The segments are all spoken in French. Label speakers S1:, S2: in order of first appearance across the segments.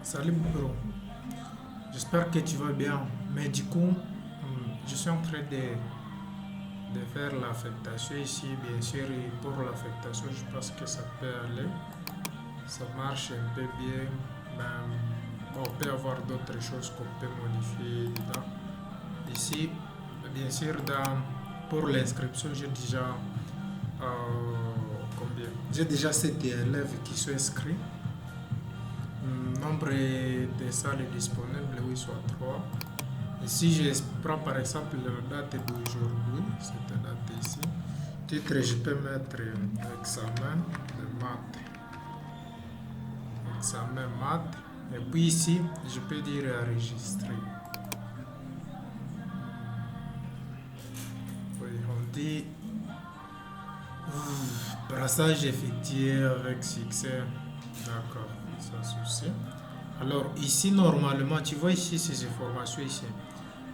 S1: Salut bro, j'espère que tu vas bien. Mais du coup, je suis en train de faire l'affectation ici. Bien sûr, et pour l'affectation, je pense que ça peut aller. Ça marche un peu bien. Mais on peut avoir d'autres choses qu'on peut modifier dedans. Ici, bien sûr, pour l'inscription, j'ai déjà combien? J'ai déjà 7 élèves qui sont inscrits. Nombre de salles disponibles, oui, soit 3. Et si je prends par exemple la date d'aujourd'hui, cette date ici, titre, je peux mettre examen de maths. Examen maths. Et puis ici, je peux dire enregistrer. Oui, on dit brassage effectué avec succès. D'accord, sans souci. Alors ici, normalement, tu vois ici ces informations ici.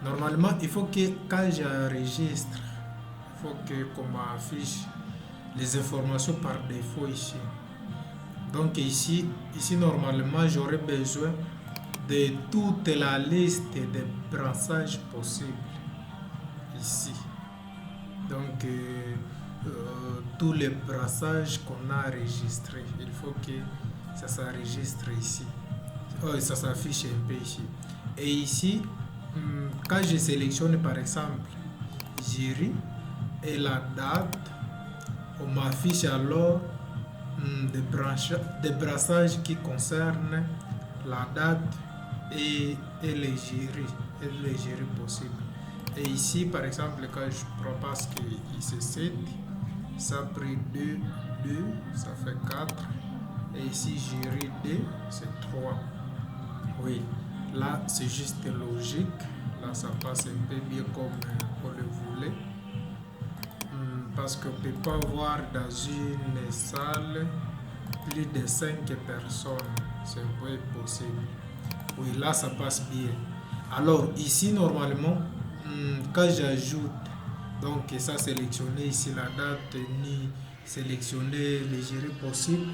S1: Normalement, il faut que quand j'enregistre, il faut que qu'on m'affiche les informations par défaut ici. Donc ici normalement, j'aurais besoin de toute la liste des brassages possibles ici. Donc tous les brassages qu'on a enregistrés, il faut que ça s'enregistre ici. Oh, ça s'affiche un peu ici. Et ici, quand je sélectionne par exemple jury et la date, on m'affiche alors des brassages qui concernent la date et les jurys possibles. Et ici, par exemple, quand je prends parce que c'est 7, ça a pris 2, ça fait 4. Et ici, jury 2, c'est 3. Oui, là, c'est juste logique. Là, ça passe un peu bien comme on le voulait. Parce qu'on ne peut pas voir dans une salle plus de 5 personnes. C'est pas possible. Oui, là, ça passe bien. Alors, ici, normalement, quand j'ajoute, donc ça, sélectionner ici la date, ni sélectionner les jurys possibles,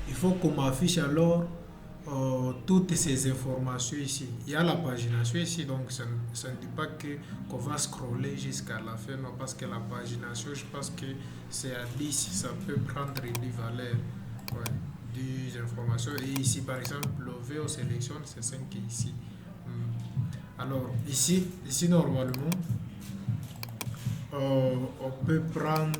S1: il faut qu'on m'affiche alors toutes ces informations ici. Il y a la pagination ici, donc ça ne dit pas qu'on va scroller jusqu'à la fin, non, parce que la pagination, je pense que c'est à 10, ça peut prendre 10 valeurs, ouais, 10 informations. Et ici, par exemple, le V, on sélectionne, c'est 5 ici. Alors, ici normalement, on peut prendre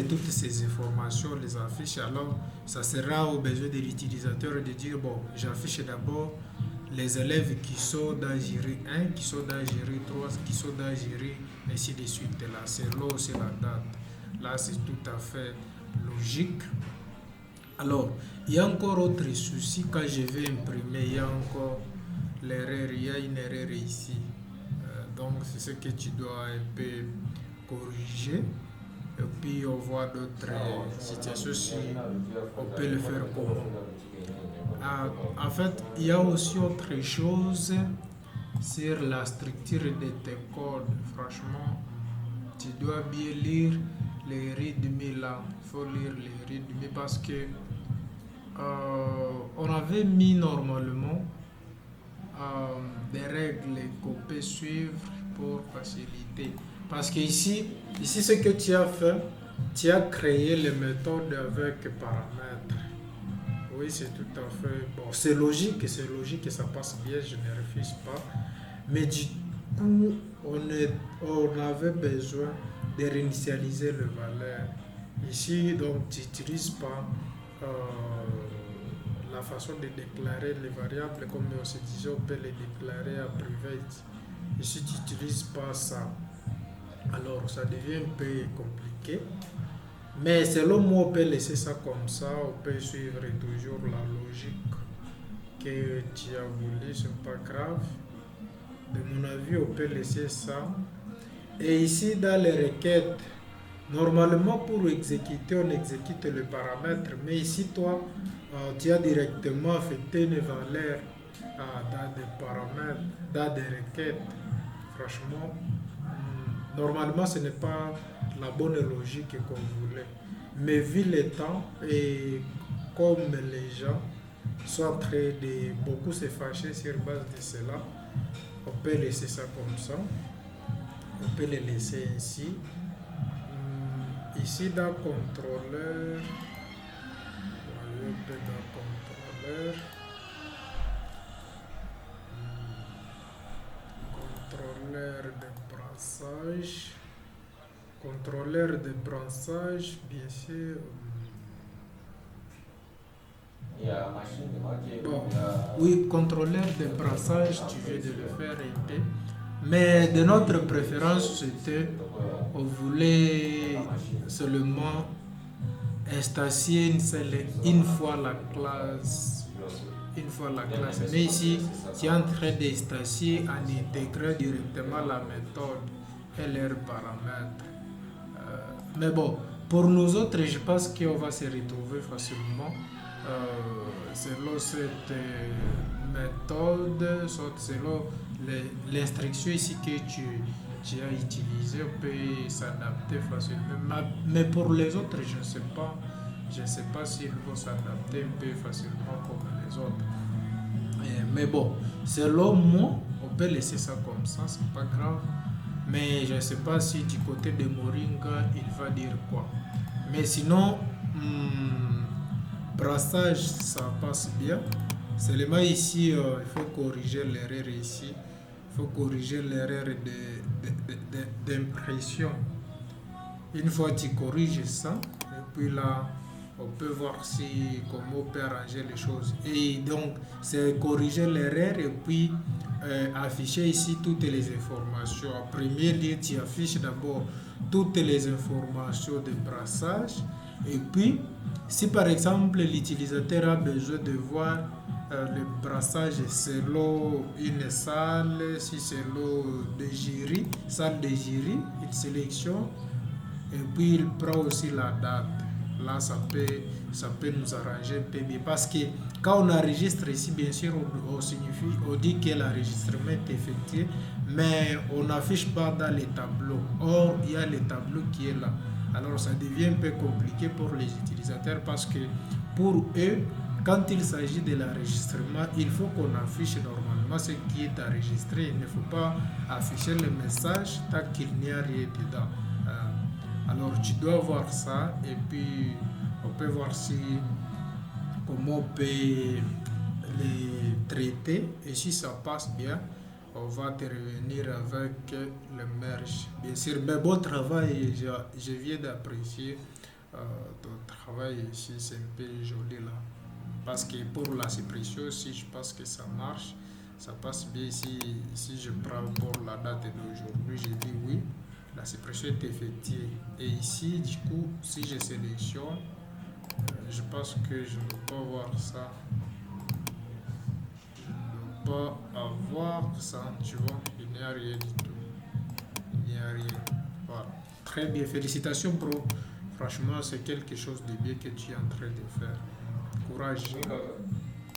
S1: toutes ces informations, les affiches. Alors, ça sera au besoin de l'utilisateur de dire, bon, j'affiche d'abord les élèves qui sont dans jury 1, qui sont dans jury 3, qui sont dans jury, ainsi de suite. Là, c'est là aussi la date. Là, c'est tout à fait logique. Alors, il y a encore autre souci quand je vais imprimer, il y a encore l'erreur, il y a une erreur ici. Donc, c'est ce que tu dois un peu corriger. Et puis on voit d'autres situations si on peut le faire comment. En fait, il y a aussi autre chose sur la structure de tes codes. Franchement, tu dois bien lire les rythmes là. Il faut lire les rythmes parce que on avait mis normalement des règles qu'on peut suivre pour faciliter. Parce que ici, ce que tu as fait, tu as créé les méthodes avec paramètres. Oui, c'est tout à fait bon. C'est logique que ça passe bien, je ne refuse pas. Mais du coup, on avait besoin de réinitialiser le valeur. Ici, donc, tu n'utilises pas la façon de déclarer les variables comme on se disait, on peut les déclarer à private. Ici, tu n'utilises pas ça. Alors, ça devient un peu compliqué. Mais selon moi, on peut laisser ça comme ça. On peut suivre toujours la logique que tu as voulu. Ce n'est pas grave. De mon avis, on peut laisser ça. Et ici, dans les requêtes, normalement, pour exécuter, on exécute le paramètre. Mais ici, toi, tu as directement affecté une valeur dans des paramètres, dans des requêtes. Franchement, normalement, ce n'est pas la bonne logique qu'on voulait. Mais vu le temps et comme les gens sont en train de beaucoup se fâcher sur base de cela, on peut laisser ça comme ça. On peut les laisser ainsi. Ici dans contrôleur, contrôleur de brassage. Contrôleur de brassage, bien sûr. Bon, oui, contrôleur de brassage, tu viens de le faire un peu. Mais de notre préférence, c'était, on voulait seulement instancier une fois la classe. Une fois la classe. Mais ici, tu es en train d'instancier en intégrant directement la méthode et leurs paramètres. Mais bon, pour nous autres, je pense qu'on va se retrouver facilement selon cette méthode, selon l'instruction ici que tu as utilisée, on peut s'adapter facilement. Mais pour les autres, je ne sais pas. Je ne sais pas s'ils vont s'adapter un peu facilement comme les autres. Mais bon, selon moi, on peut laisser ça comme ça, c'est pas grave. Mais je ne sais pas si du côté de Moringa, il va dire quoi. Mais sinon, brassage, ça passe bien. Seulement ici, il faut corriger l'erreur ici. Il faut corriger l'erreur d'impression. Une fois que tu corriges ça, et puis là, on peut voir comment on peut arranger les choses. Et donc, c'est corriger l'erreur et puis afficher ici toutes les informations. En premier lieu, tu affiches d'abord toutes les informations de brassage. Et puis, si par exemple l'utilisateur a besoin de voir le brassage selon une salle, si c'est l'eau de jury, salle de jury, il sélectionne et puis il prend aussi la date. Là, ça peut nous arranger un peu bien. Parce que quand on enregistre ici, bien sûr, on dit que l'enregistrement est effectué, mais on n'affiche pas dans les tableaux. Or, il y a le tableau qui est là. Alors, ça devient un peu compliqué pour les utilisateurs parce que pour eux, quand il s'agit de l'enregistrement, il faut qu'on affiche normalement ce qui est enregistré. Il ne faut pas afficher le message tant qu'il n'y a rien dedans. Alors tu dois voir ça et puis on peut voir comment on peut les traiter et si ça passe bien, on va te revenir avec le merge. Bien sûr, mais bon travail, je viens d'apprécier ton travail ici, c'est un peu joli là. Parce que pour la suppression aussi, je pense que ça marche, ça passe bien ici. Si je prends pour la date d'aujourd'hui, j'ai dit oui. La suppression est effectuée. Et ici, du coup, si je sélectionne, je pense que je ne peux pas voir ça. Je ne peux pas avoir ça, tu vois. Il n'y a rien du tout. Il n'y a rien. Voilà. Très bien. Félicitations, bro. Franchement, c'est quelque chose de bien que tu es en train de faire. Courage.